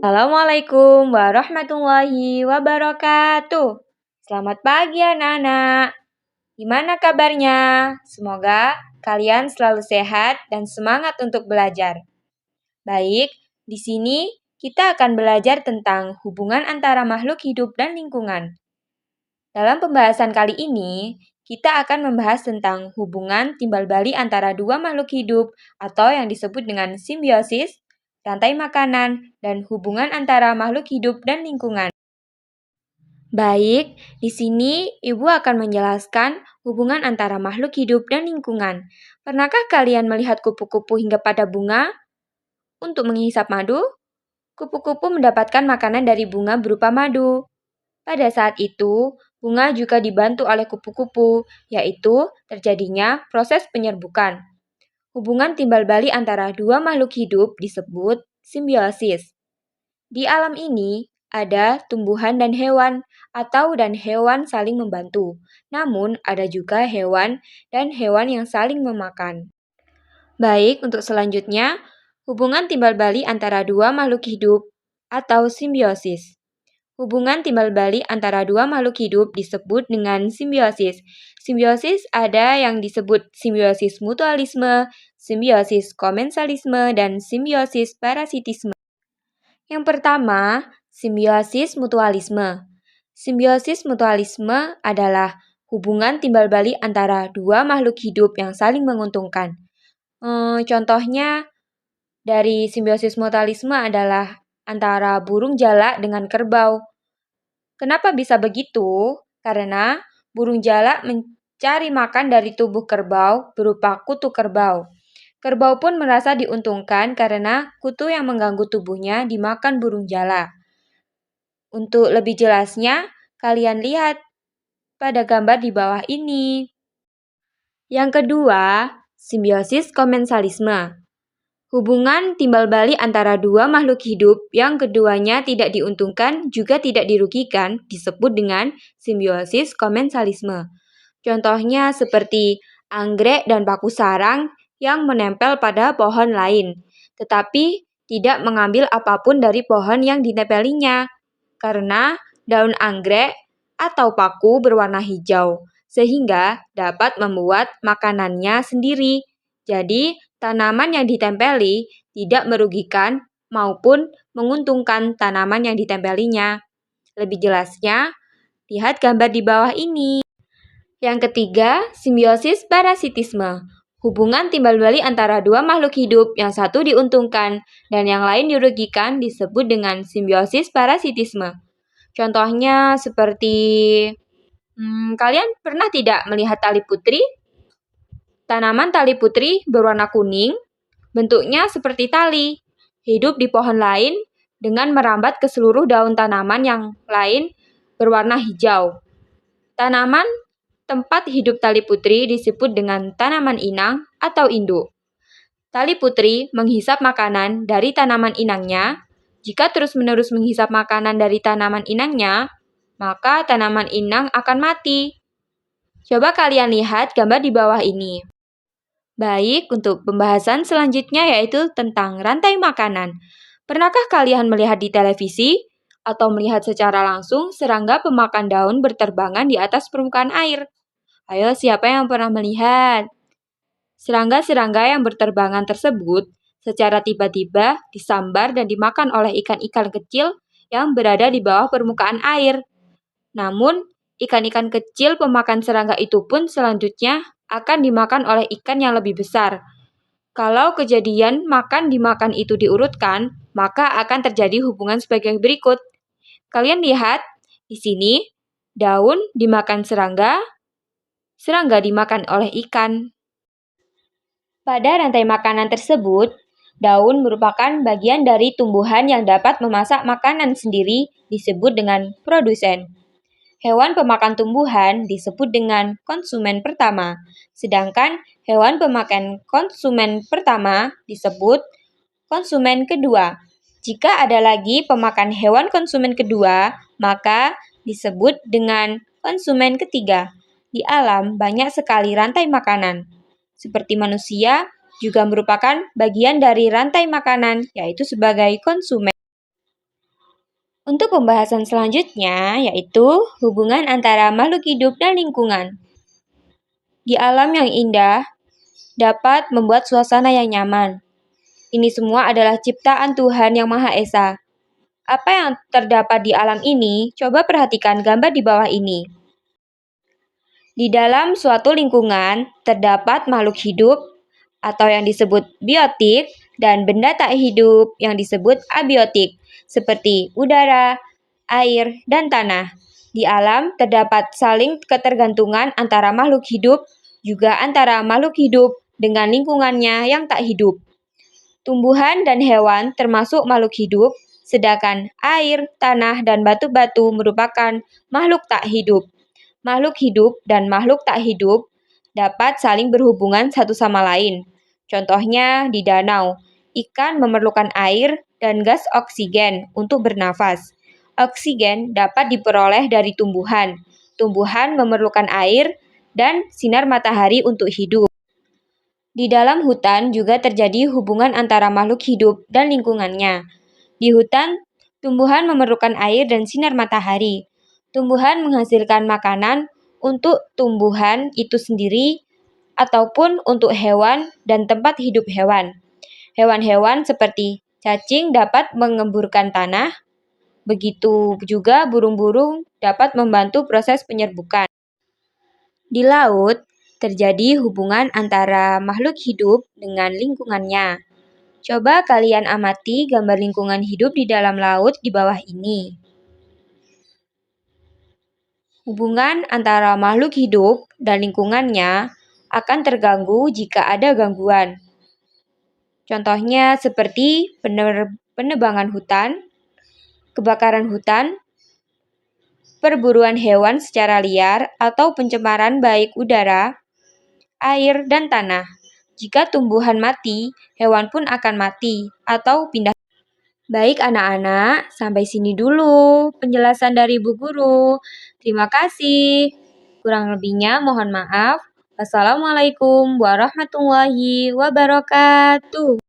Assalamualaikum warahmatullahi wabarakatuh. Selamat pagi anak-anak. Gimana kabarnya? Semoga kalian selalu sehat dan semangat untuk belajar. Baik, di sini kita akan belajar tentang hubungan antara makhluk hidup dan lingkungan. Dalam pembahasan kali ini, kita akan membahas tentang hubungan timbal balik antara dua makhluk hidup atau yang disebut dengan simbiosis, rantai makanan, dan hubungan antara makhluk hidup dan lingkungan. Baik, di sini Ibu akan menjelaskan hubungan antara makhluk hidup dan lingkungan. Pernahkah kalian melihat kupu-kupu hingga pada bunga? Untuk menghisap madu, kupu-kupu mendapatkan makanan dari bunga berupa madu. Pada saat itu, bunga juga dibantu oleh kupu-kupu, yaitu terjadinya proses penyerbukan. Hubungan timbal balik antara dua makhluk hidup disebut simbiosis. Di alam ini, ada tumbuhan dan hewan, dan hewan saling membantu. Namun, ada juga hewan dan hewan yang saling memakan. Baik, untuk selanjutnya, hubungan timbal balik antara dua makhluk hidup atau simbiosis. Hubungan timbal balik antara dua makhluk hidup disebut dengan simbiosis. Simbiosis ada yang disebut simbiosis mutualisme, simbiosis komensalisme, dan simbiosis parasitisme. Yang pertama, simbiosis mutualisme. Simbiosis mutualisme adalah hubungan timbal balik antara dua makhluk hidup yang saling menguntungkan. Contohnya dari simbiosis mutualisme adalah antara burung jalak dengan kerbau. Kenapa bisa begitu? Karena burung jalak mencari makan dari tubuh kerbau berupa kutu kerbau. Kerbau pun merasa diuntungkan karena kutu yang mengganggu tubuhnya dimakan burung jalak. Untuk lebih jelasnya, kalian lihat pada gambar di bawah ini. Yang kedua, simbiosis komensalisme. Hubungan timbal balik antara dua makhluk hidup yang keduanya tidak diuntungkan juga tidak dirugikan disebut dengan simbiosis komensalisme. Contohnya seperti anggrek dan paku sarang yang menempel pada pohon lain, tetapi tidak mengambil apapun dari pohon yang ditempelinya, karena daun anggrek atau paku berwarna hijau, sehingga dapat membuat makanannya sendiri. Jadi, tanaman yang ditempeli tidak merugikan maupun menguntungkan tanaman yang ditempelinya. Lebih jelasnya, lihat gambar di bawah ini. Yang ketiga, simbiosis parasitisme. Hubungan timbal balik antara dua makhluk hidup yang satu diuntungkan dan yang lain dirugikan disebut dengan simbiosis parasitisme. Contohnya seperti, kalian pernah tidak melihat tali putri? Tanaman tali putri berwarna kuning, bentuknya seperti tali, hidup di pohon lain dengan merambat ke seluruh daun tanaman yang lain berwarna hijau. Tanaman tempat hidup tali putri disebut dengan tanaman inang atau induk. Tali putri menghisap makanan dari tanaman inangnya. Jika terus-menerus menghisap makanan dari tanaman inangnya, maka tanaman inang akan mati. Coba kalian lihat gambar di bawah ini. Baik, untuk pembahasan selanjutnya yaitu tentang rantai makanan. Pernahkah kalian melihat di televisi atau melihat secara langsung serangga pemakan daun berterbangan di atas permukaan air? Ayo, siapa yang pernah melihat? Serangga-serangga yang berterbangan tersebut secara tiba-tiba disambar dan dimakan oleh ikan-ikan kecil yang berada di bawah permukaan air. Namun, ikan-ikan kecil pemakan serangga itu pun selanjutnya akan dimakan oleh ikan yang lebih besar. Kalau kejadian makan-dimakan itu diurutkan, maka akan terjadi hubungan sebagai berikut. Kalian lihat, di sini daun dimakan serangga, serangga dimakan oleh ikan. Pada rantai makanan tersebut, daun merupakan bagian dari tumbuhan yang dapat memasak makanan sendiri disebut dengan produsen. Hewan pemakan tumbuhan disebut dengan konsumen pertama, sedangkan hewan pemakan konsumen pertama disebut konsumen kedua. Jika ada lagi pemakan hewan konsumen kedua, maka disebut dengan konsumen ketiga. Di alam banyak sekali rantai makanan. Seperti manusia juga merupakan bagian dari rantai makanan, yaitu sebagai konsumen. Untuk pembahasan selanjutnya yaitu hubungan antara makhluk hidup dan lingkungan. Di alam yang indah dapat membuat suasana yang nyaman. Ini semua adalah ciptaan Tuhan Yang Maha Esa. Apa yang terdapat di alam ini? Coba perhatikan gambar di bawah ini. Di dalam suatu lingkungan terdapat makhluk hidup atau yang disebut biotik dan benda tak hidup yang disebut abiotik seperti udara, air, dan tanah. Di alam terdapat saling ketergantungan antara makhluk hidup juga antara makhluk hidup dengan lingkungannya yang tak hidup. Tumbuhan dan hewan termasuk makhluk hidup, sedangkan air, tanah, dan batu-batu merupakan makhluk tak hidup. Makhluk hidup dan makhluk tak hidup dapat saling berhubungan satu sama lain. Contohnya di danau, ikan memerlukan air dan gas oksigen untuk bernafas. Oksigen dapat diperoleh dari tumbuhan. Tumbuhan memerlukan air dan sinar matahari untuk hidup. Di dalam hutan juga terjadi hubungan antara makhluk hidup dan lingkungannya. Di hutan, tumbuhan memerlukan air dan sinar matahari. Tumbuhan menghasilkan makanan untuk tumbuhan itu sendiri ataupun untuk hewan dan tempat hidup hewan. Hewan-hewan seperti cacing dapat mengemburkan tanah, begitu juga burung-burung dapat membantu proses penyerbukan. Di laut, terjadi hubungan antara makhluk hidup dengan lingkungannya. Coba kalian amati gambar lingkungan hidup di dalam laut di bawah ini. Hubungan antara makhluk hidup dan lingkungannya akan terganggu jika ada gangguan. Contohnya seperti penebangan hutan, kebakaran hutan, perburuan hewan secara liar, atau pencemaran baik udara, air, dan tanah. Jika tumbuhan mati, hewan pun akan mati atau pindah. Baik anak-anak, sampai sini dulu penjelasan dari Bu Guru. Terima kasih. Kurang lebihnya mohon maaf. Wassalamualaikum warahmatullahi wabarakatuh.